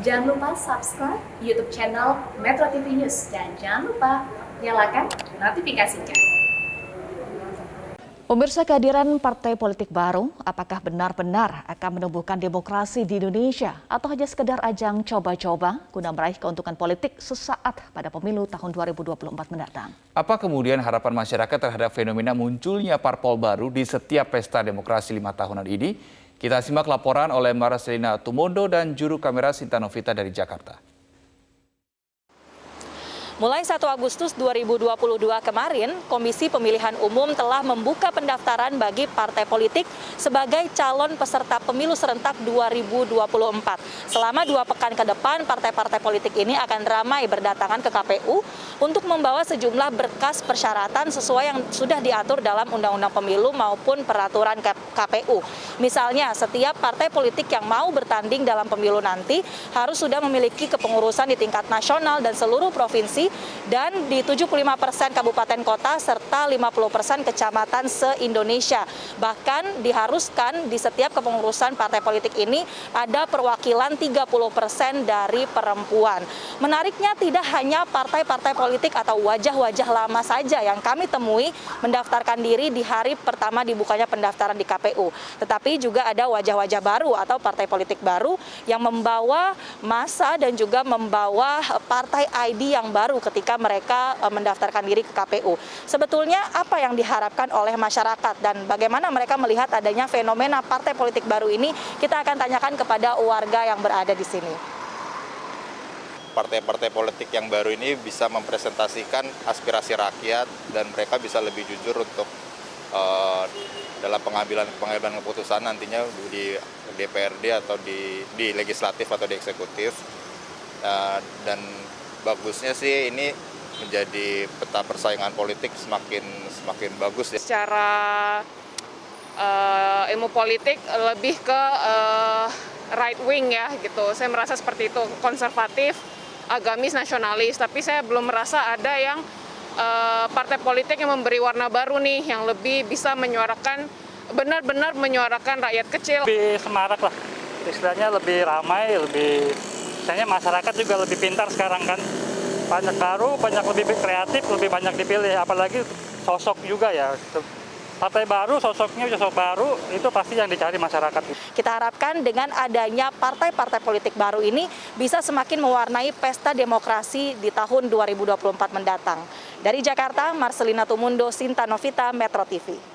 Jangan lupa subscribe YouTube channel Metro TV News dan jangan lupa nyalakan notifikasinya. Pemirsa, kehadiran partai politik baru apakah benar-benar akan menumbuhkan demokrasi di Indonesia atau hanya sekedar ajang coba-coba guna meraih keuntungan politik sesaat pada pemilu tahun 2024 mendatang? Apa kemudian harapan masyarakat terhadap fenomena munculnya parpol baru di setiap pesta demokrasi 5 tahunan ini? Kita simak laporan oleh Marcelina Tumondo dan juru kamera Sinta Novita dari Jakarta. Mulai 1 Agustus 2022 kemarin, Komisi Pemilihan Umum telah membuka pendaftaran bagi partai politik sebagai calon peserta pemilu serentak 2024. Selama 2 pekan ke depan, partai-partai politik ini akan ramai berdatangan ke KPU untuk membawa sejumlah berkas persyaratan sesuai yang sudah diatur dalam Undang-Undang Pemilu maupun peraturan KPU. Misalnya, setiap partai politik yang mau bertanding dalam pemilu nanti harus sudah memiliki kepengurusan di tingkat nasional dan seluruh provinsi dan di 75% kabupaten kota serta 50% kecamatan se-Indonesia. Bahkan diharuskan di setiap kepengurusan partai politik ini ada perwakilan 30% dari perempuan. Menariknya tidak hanya partai-partai politik atau wajah-wajah lama saja yang kami temui mendaftarkan diri di hari pertama dibukanya pendaftaran di KPU. Tetapi juga ada wajah-wajah baru atau partai politik baru yang membawa massa dan juga membawa partai ID yang baru ketika mereka mendaftarkan diri ke KPU. Sebetulnya apa yang diharapkan oleh masyarakat dan bagaimana mereka melihat adanya fenomena partai politik baru ini, kita akan tanyakan kepada warga yang berada di sini. Partai-partai politik yang baru ini bisa mempresentasikan aspirasi rakyat dan mereka bisa lebih jujur untuk dalam pengambilan keputusan nantinya di DPRD atau di legislatif atau di eksekutif. Dan bagusnya sih ini menjadi peta persaingan politik semakin bagus ya. Secara ilmu politik lebih ke right wing ya gitu. Saya merasa seperti itu, konservatif, agamis, nasionalis. Tapi saya belum merasa ada yang partai politik yang memberi warna baru nih, yang lebih bisa menyuarakan, benar-benar menyuarakan rakyat kecil. Lebih semarak lah, istilahnya lebih ramai, misalnya masyarakat juga lebih pintar sekarang kan. Banyak baru, banyak lebih kreatif, lebih banyak dipilih, apalagi sosok juga ya. Partai baru, sosoknya sosok baru, itu pasti yang dicari masyarakat. Kita harapkan dengan adanya partai-partai politik baru ini bisa semakin mewarnai pesta demokrasi di tahun 2024 mendatang. Dari Jakarta, Marcelina Tumondo, Sinta Novita, Metro TV.